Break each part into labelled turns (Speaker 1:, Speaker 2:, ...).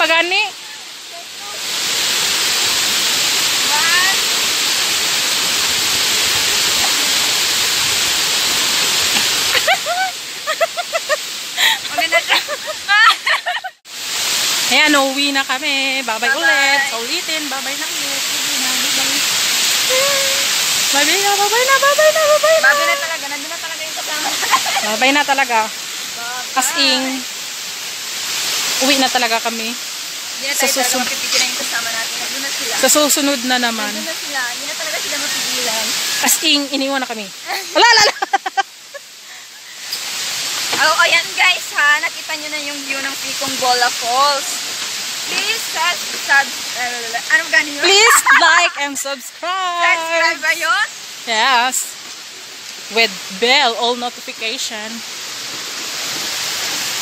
Speaker 1: gani? Ayan, uwi na kami. Babay ulit. Sa ulitin. Babay na ulit. Babay na. Babay na. Babay na. Babay na.
Speaker 2: Babay na talaga. Nandun na talaga yung kasama.
Speaker 1: Babay na talaga. As in, uwi na talaga kami.
Speaker 2: Hindi na tayo talaga mapipigilan yung kasama natin. Nandun na sila.
Speaker 1: Sa susunod na naman.
Speaker 2: Nandun na sila. Hindi na talaga sila mapigilan.
Speaker 1: As in, iniwan na kami. Wala, wala, wala.
Speaker 2: Oh, ayan guys ha. Nakita nyo na yung view ng Picong Bola Falls. Please ano gani yun?
Speaker 1: Please like and subscribe.
Speaker 2: Subscribe ba yun?
Speaker 1: Yes. With bell, all notification.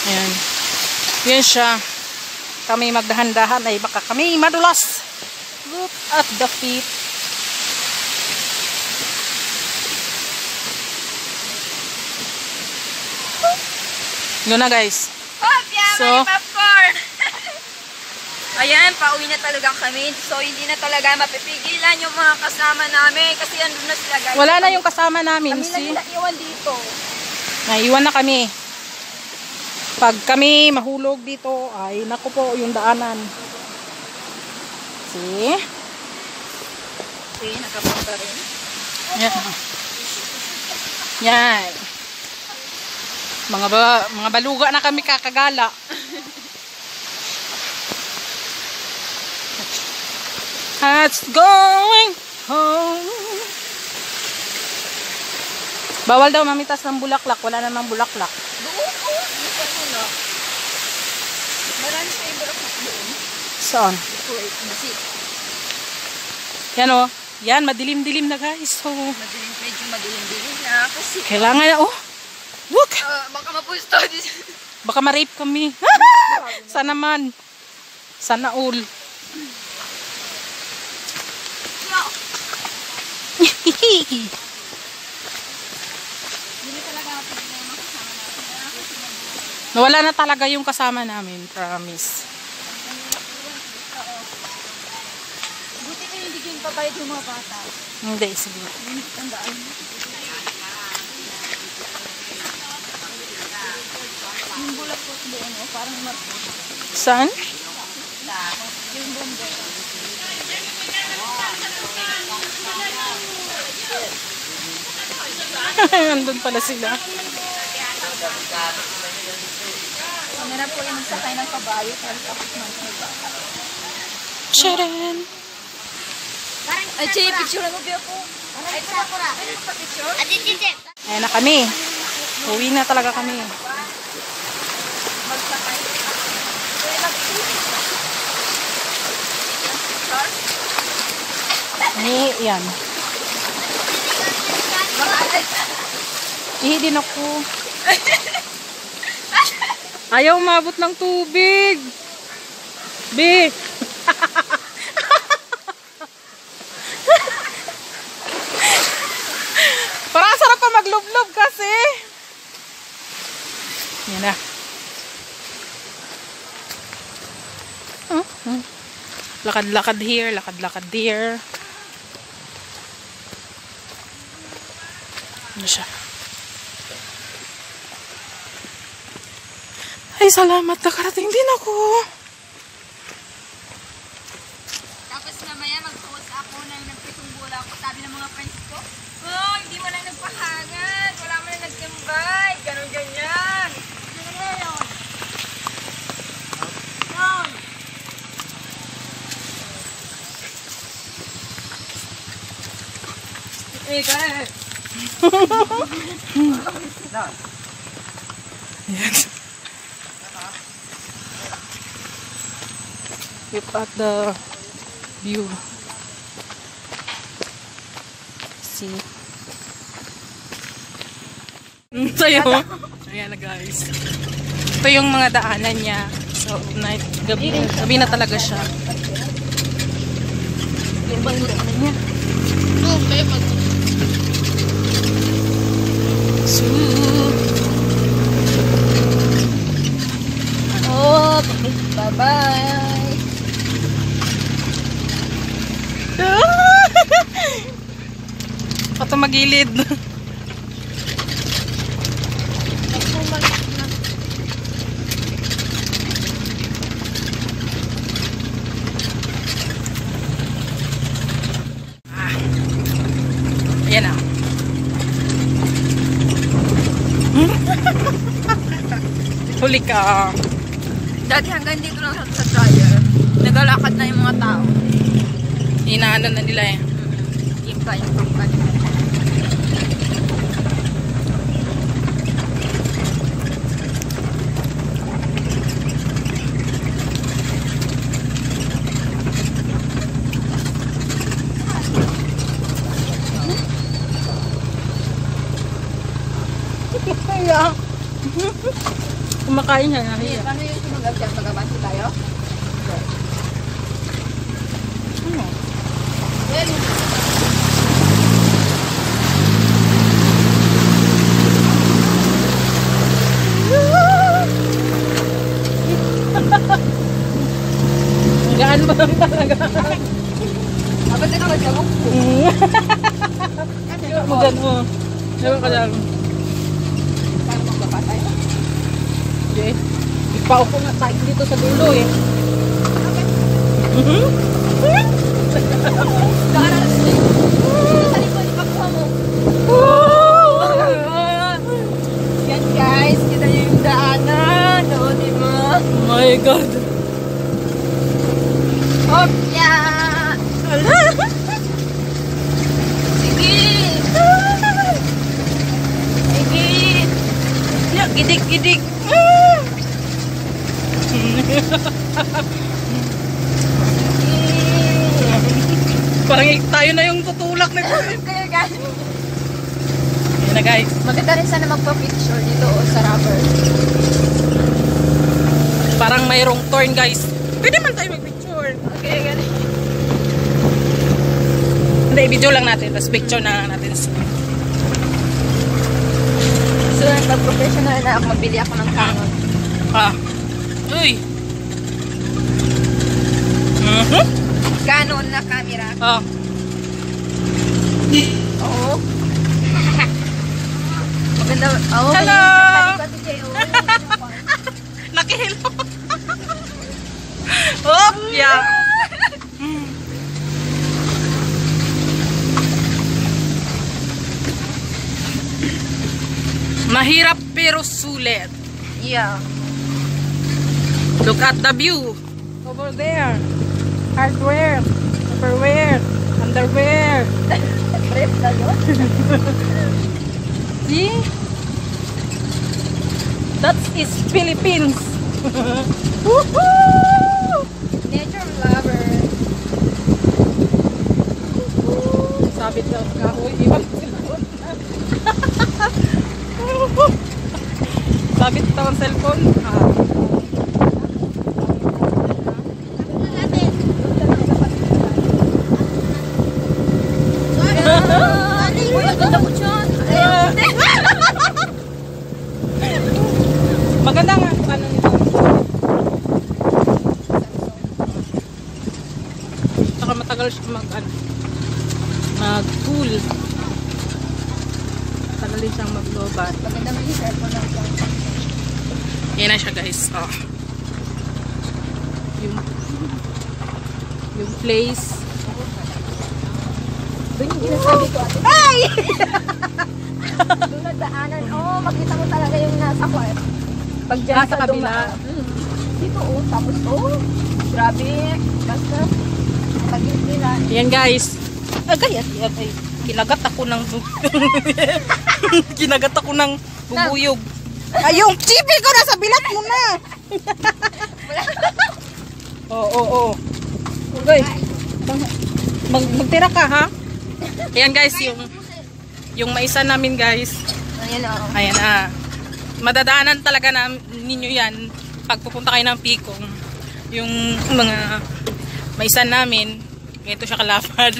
Speaker 1: Ayan. Yan siya. Kami magdahan-dahan ay baka kami madulas. Look at the feet. Yun na guys.
Speaker 2: Hopya,
Speaker 1: So,
Speaker 2: may popcorn! Ayan, pauwi na talaga kami. So, hindi na talaga mapipigilan yung mga kasama namin. Kasi andun na sila guys.
Speaker 1: wala na yung kasama namin.
Speaker 2: Kami lang yung naiwan dito.
Speaker 1: Naiwan na kami. Pag kami mahulog dito, ay naku po yung daanan. See?
Speaker 2: Okay, nakapunta rin.
Speaker 1: Yan. Yan. Mga baluga na kami kakagala. That's going home. Bawal daw mamitas ng bulaklak. Wala namang bulaklak.
Speaker 2: Doon ko. Doon ko na. Marami sa yung bulaklak doon.
Speaker 1: Saan?
Speaker 2: Wait, nasi.
Speaker 1: Yan o. Yan, madilim-dilim na guys. So,
Speaker 2: Medyo madilim-dilim na. Kasi
Speaker 1: kailangan na. Oh, look!
Speaker 2: baka mapusto.
Speaker 1: Baka ma-rape kami. Sana man. Sana all. Nawala na talaga yung kasama namin. Promise.
Speaker 2: Buti ko hindi yung pabayad yung mga bata.
Speaker 1: Hindi, sige.
Speaker 2: Tandaan. Yung bulak po doon, parang marpo.
Speaker 1: Saan?
Speaker 2: Yung bombo.
Speaker 1: Nandun pala sila.
Speaker 2: Kamera po yung magsakay ng kabayo.
Speaker 1: Sharon!
Speaker 2: Ay, Che, picture mo ba ako? Ay, ito ako na. Ay, ito picture?
Speaker 1: Ayan na kami. Uwi na talaga kami.
Speaker 2: Magsakay.
Speaker 1: Yan. Ihi din ako. Ayaw umabot ng tubig. B. Parang sarap pa maglublob kasi. Yan na. Lakad-lakad here, lakad-lakad there. Ano siya? Ay, salamat. Nakarating din ako.
Speaker 2: Tapos mamaya mag-post ako na nagpitong bola ako. Sabi ng mga friends ko, oh, hindi mo lang nagpahangad. Wala mo lang nagkambay. Ganon ganyan. Eh, guys.
Speaker 1: Yes. Look at the view. See? Sa'yo. Ayan na guys. Ito yung mga daanan niya. So, night, gabi na talaga siya. Yung bang daanan niya? So,
Speaker 2: Oh, bye-bye.
Speaker 1: Huli ka.
Speaker 2: Dati hanggang dito lang sa dryer. Nagalakad na yung mga tao.
Speaker 1: Inaano na nila eh.
Speaker 2: Yung pa yung pangkanin.
Speaker 1: Kaya. Kumakain siya.
Speaker 2: Paano yung sumagab dyan? Magabanti tayo?
Speaker 1: Ano?
Speaker 2: Well,
Speaker 1: Gaan ba lang talaga?
Speaker 2: dapat din ako nagsamok po.
Speaker 1: Magan mo. Ewan ka lang.
Speaker 2: Paano magbapatay?
Speaker 1: Hindi. Ipao ko nga side dito sa dulo eh.
Speaker 2: Daan na sa likod, ipakuha mo. Yan guys, kita nyo yung daanan. Oo, diba?
Speaker 1: Oh my God.
Speaker 2: Hop! Yeah! Sige! Sige!
Speaker 1: Ya, gidik-gidik. Parang tayo na yung tutulak nito.
Speaker 2: Kaya guys,
Speaker 1: Yan na guys.
Speaker 2: maganda rin sana magpa-picture dito sa rubber.
Speaker 1: Parang mayroong turn guys. Pwede man tayo mag-picture.
Speaker 2: Okay, ganun.
Speaker 1: Hindi, video lang natin. Tapos picture na natin.
Speaker 2: So, pag-professional na ako, mabili ako ng Canon.
Speaker 1: Uy.
Speaker 2: Canon na camera. Oo. Maganda. Oo,
Speaker 1: Hello!
Speaker 2: Hello!
Speaker 1: Nakihilo. Hop! Yeah. Mahirap pero sulit.
Speaker 2: Yeah.
Speaker 1: Look at the view. Over there. Hardware. Overwear. Underwear.
Speaker 2: Trip na yun.
Speaker 1: See? That is Philippines. Woohoo!
Speaker 2: Nature lover.
Speaker 1: Sabit daw ka. Uy, ibang cellphone. Sabit daw ang cellphone.
Speaker 2: Uy, ang ganda ko dyan.
Speaker 1: Maganda nga ano nito. Saka matagal siya mag-cool. Matagal din siyang mag-lobat.
Speaker 2: Maganda mo yung cellphone lang dyan.
Speaker 1: Yan na siya guys. Yung place.
Speaker 2: Doon yung ginasabi ko ate. Ay! Doon na daanan. Oo, makita mo talaga yung nasa ko eh. Pag dyan
Speaker 1: Sa kabila.
Speaker 2: Dito tapos grabe. Basta. Pag-ibig nila.
Speaker 1: Yan guys. Ay, kinagat ako ng kinagat ako ng bubuyog. Ay, yung chipi ko nasa bilat mo na. Oo. Okay. Magtira ka ha. Ayan guys, yung maisa namin guys.
Speaker 2: Ayan o.
Speaker 1: Ayan madadaanan talaga ninyo yan pag pupunta kayo ng Picong. Yung mga maisa namin, ganito siya kalapad.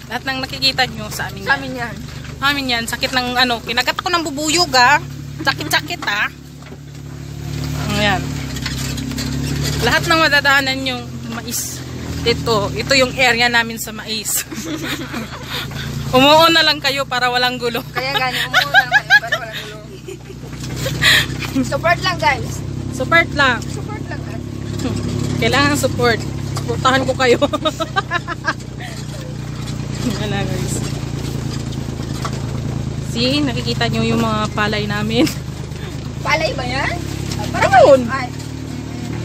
Speaker 1: Lahat ng nakikita nyo sa amin.
Speaker 2: Sa amin yan.
Speaker 1: Amin yan. Sakit ng kinagat ko ng bubuyog ha. Sakit-sakit ha. Ayan. Lahat ng madadaanan yung mais. Ito yung area namin sa mais. Umuon na lang kayo para walang gulo.
Speaker 2: Kaya gano'n, umuuna lang kayo para wala gulo. Support lang guys.
Speaker 1: Support lang.
Speaker 2: Support lang guys.
Speaker 1: Kailangan support. Supportahan ko kayo. Yan na guys. See, nakikita nyo yung mga palay namin.
Speaker 2: Palay ba yan?
Speaker 1: Ayun!
Speaker 2: Ay,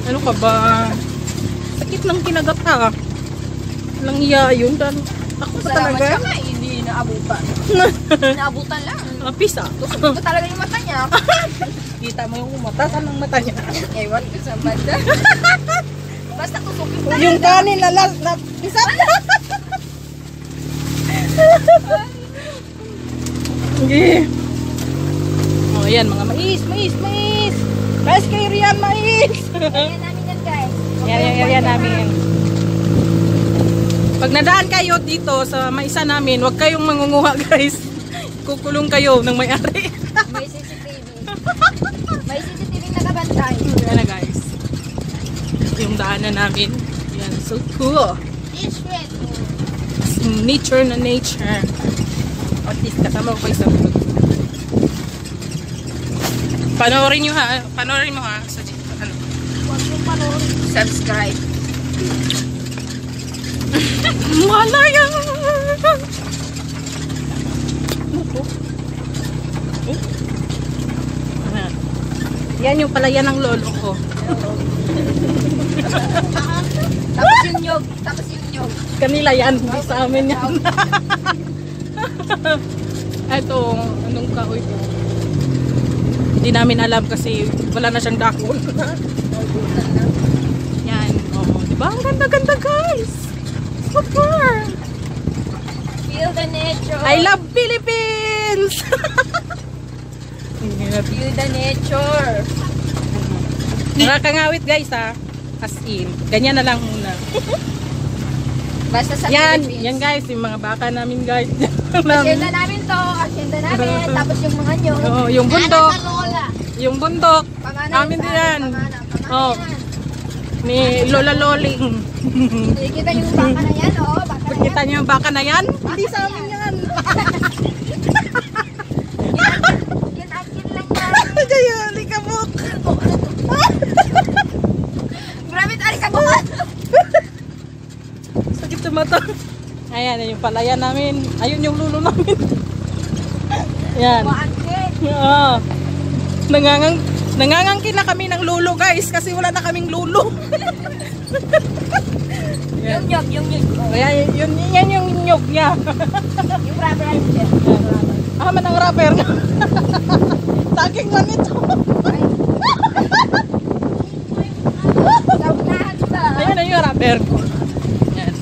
Speaker 1: Ano ka ba? Sakit ng kinagat ha. Walang iya yun. Ako pa
Speaker 2: salamat
Speaker 1: talaga.
Speaker 2: siya nga, hindi naabutan. Naabutan lang.
Speaker 1: Kapis ah.
Speaker 2: Tusok ko talaga yung mata niya.
Speaker 1: Kita mo yung mata. Saan ang mata niya?
Speaker 2: Ewan ko sa mata. Basta tusukin ka.
Speaker 1: Yung kanin na isa. Sige. Oh, yan mga mais. Mais kayo riyan, mais.
Speaker 2: Ayan namin yan guys.
Speaker 1: Yan namin. Pag nadaan kayo dito sa maisa namin, huwag kayong mangunguha guys. Kukulong kayo ng may-ari.
Speaker 2: May CCTV. May CCTV nakabantay.
Speaker 1: Yan na guys. Yung daanan namin. Yan, so cool. Nature na nature. At least kasama ko kayo sa vlog. Panoorin mo ha. Sa ano.
Speaker 2: Huwag yung panoorin. Subscribe.
Speaker 1: Malaya! Yan yung palayan ng lolo ko.
Speaker 2: Tapos yung nyog.
Speaker 1: Kanila yan, hindi sa amin yan. Ito, anong kahoy ko? Hindi namin alam kasi wala na siyang dakon. Yan, oh, diba? Ang ganda-ganda guys! Super!
Speaker 2: Feel the nature.
Speaker 1: I love Philippines!
Speaker 2: Feel the nature.
Speaker 1: Nakakangawit guys ha. As in, ganyan na lang muna.
Speaker 2: Basta sa
Speaker 1: Yan,
Speaker 2: Philippines.
Speaker 1: yan guys, yung mga baka namin guys.
Speaker 2: Asyenda namin to. Asyenda namin. Tapos yung mga nyog.
Speaker 1: Oo, yung bundok.
Speaker 2: Anak sa lola.
Speaker 1: Yung bundok.
Speaker 2: Panganay
Speaker 1: Amin
Speaker 2: sa
Speaker 1: din yan.
Speaker 2: Panganay
Speaker 1: Oh.
Speaker 2: yan.
Speaker 1: Ni Lola Loling.
Speaker 2: Kita yung baka na yan, oh. Baka na
Speaker 1: Kita
Speaker 2: yan.
Speaker 1: niyo yung baka na yan? Hindi sa amin yan.
Speaker 2: Kin-akin lang yan.
Speaker 1: Kaya, likabok.
Speaker 2: Grabe, tari ka bukas.
Speaker 1: Sakit sa mata. Ayan, yung palayan namin. Ayun yung lulo namin. Yan.
Speaker 2: Kumaangkin.
Speaker 1: Yeah. Nangangangkin na kami ng lulo guys kasi wala na kaming lulo.
Speaker 2: Yung nyog, yung nyog.
Speaker 1: Kaya yan yung nyog niya.
Speaker 2: Yung rubber rice dyan.
Speaker 1: Man ang rubber. Taking man ito.
Speaker 2: Saunahan ba?
Speaker 1: Ayan na yung rubber ko. Yan.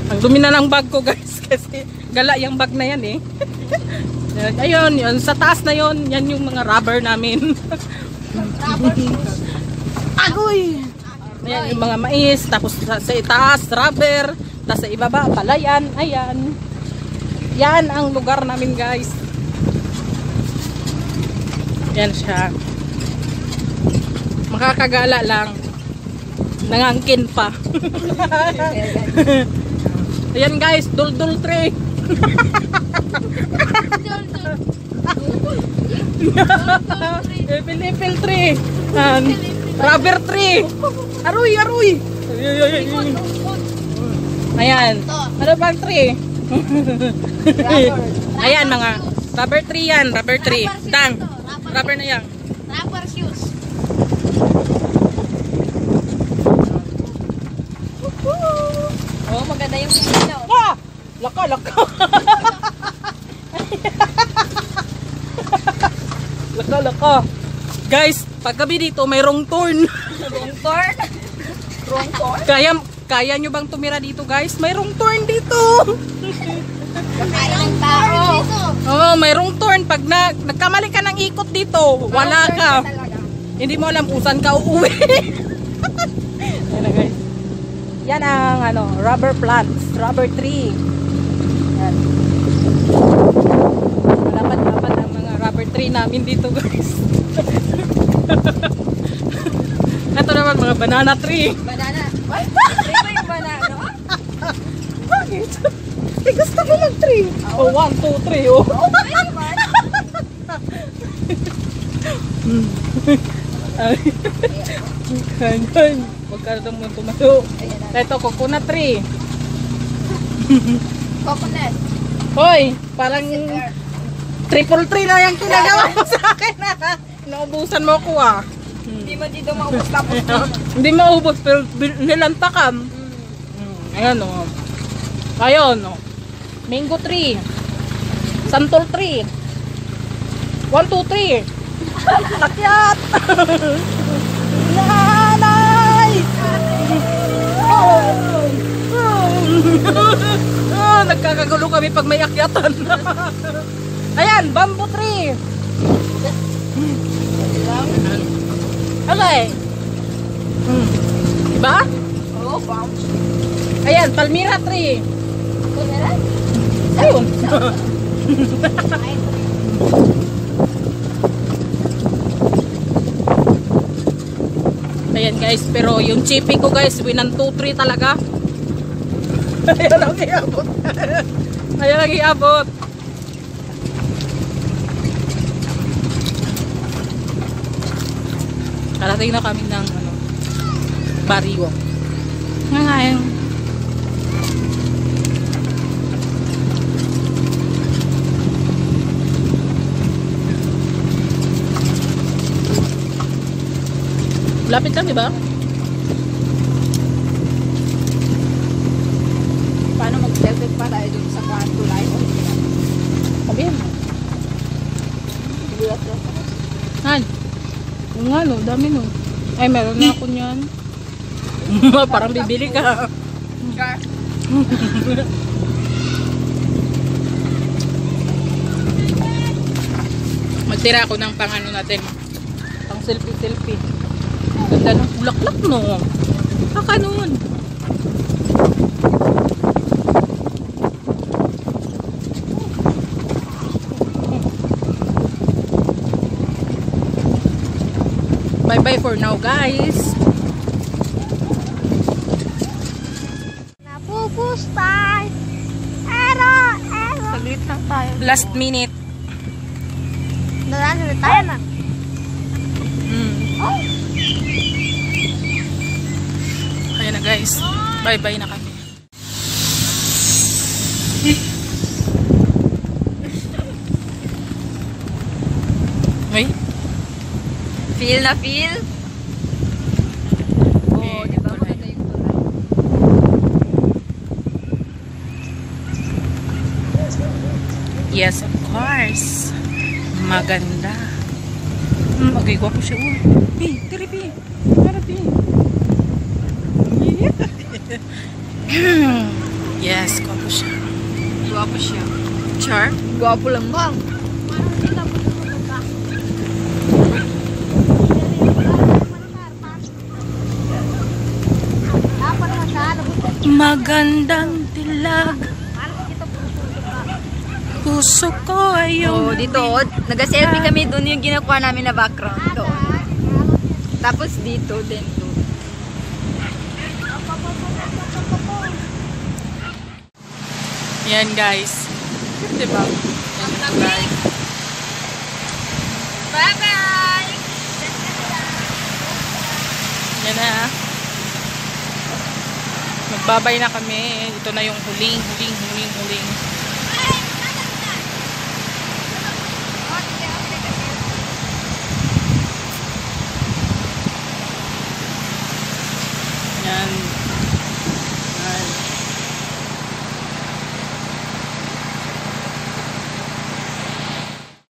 Speaker 1: Ang dumi na ng bag ko guys kasi gala yung bag na yan eh. Ayun, yun, sa taas na yun, yan yung mga rubber namin.
Speaker 2: Rubber shoes.
Speaker 1: Agoy! Ayan yung mga mais, tapos sa itaas, rubber, tapos sa ibaba, palayan, ayan. Yan ang lugar namin guys. Yan siya. Makakagala lang. Nangangkin pa. Ayan guys, dul-dul tree. Pilipil tree. Rubber tree. Aroy. Ayan. Ano bang tree? Ayan mga rubber tree yan. Rubber tree. Dang. Rubber na yan.
Speaker 2: Rubber shoes. Oh, maganda yung pipino.
Speaker 1: Ah! Laka. Laka. Guys, paggabi dito mayroong turn.
Speaker 2: Wrong turn? Wrong turn?
Speaker 1: Kaya nyo bang tumira dito guys? Mayroong turn dito.
Speaker 2: Kaya ng tao.
Speaker 1: Oo, mayroong turn. Pag nagkamali ka ng ikot dito, wala ka. Hindi mo alam kung saan ka uuwi. Ayan na guys. Yan ang rubber plants, rubber tree. Yan. Malapad-lapad ang mga rubber tree namin dito guys. Ito naman mga banana tree.
Speaker 2: Banana. What? Tree ba yung banana?
Speaker 1: Bakit? Gusto ko mag-tree. Oh, 1, 2, 3 oh.
Speaker 2: Okay naman.
Speaker 1: Ganyan. Huwag ka naman tumayo. Ito, coconut tree.
Speaker 2: Coconut.
Speaker 1: Hoy, parang Triple 3 na yung kinagawa mo sa akin ha. Naubusan mo ko ah.
Speaker 2: Hindi mo dito maubos tapos
Speaker 1: Hindi maubos pero nilantakan. Ayan o. Ayun o. Mango 3. Santol 3. 1, 2, 3. Takyat! Nanay! Nagkakagulo kami pag may akyatan. Ayan, bamboo 3. Okay. Diba?
Speaker 2: Oo, bounce.
Speaker 1: Ayan, Palmira 3.
Speaker 2: Kunera?
Speaker 1: Ayun. Ayan guys, pero yung chippy ko guys, winan 2-3 talaga. Ayan ang iabot. Ayan ang iabot. Karating na kami ng Barigo. Ngayon. Lapit lang, diba?
Speaker 2: Paano mag-selfie pa tayo dun sa kwarto live?
Speaker 1: Sabihin mo. Han. Yung nga no, dami no. Ay, meron na ako niyan. Parang bibili ka.
Speaker 2: Sure.
Speaker 1: Magtira ako ng pang ano natin. Pang selfie. Ganda ng bulaklak no. Baka nun. Bye bye for now guys.
Speaker 2: Napupustay. Ero. Saglit lang tayo.
Speaker 1: Last minute.
Speaker 2: Dalan ulit tayo na. Oh.
Speaker 1: Ayan na guys. Bye bye na kami. Ay.
Speaker 2: Feel na feel? Oo, di ba? Maganda yung tulay.
Speaker 1: Yes, of course. Maganda. Magigwa po siya. Pi, tiripi. Tiripi. Yes, gwapo siya.
Speaker 2: Gwapo siya.
Speaker 1: Char?
Speaker 2: Gwapo lang bang?
Speaker 1: Magandang dilag. Puso ko ay
Speaker 2: Oo,
Speaker 1: yung...
Speaker 2: dito. Nag-selfie kami doon yung ginakuha namin na background. Doon. Tapos dito din. Doon.
Speaker 1: Yan guys. Diba?
Speaker 2: Bye-bye!
Speaker 1: Yan na. Magbabay na kami. Ito na yung huling.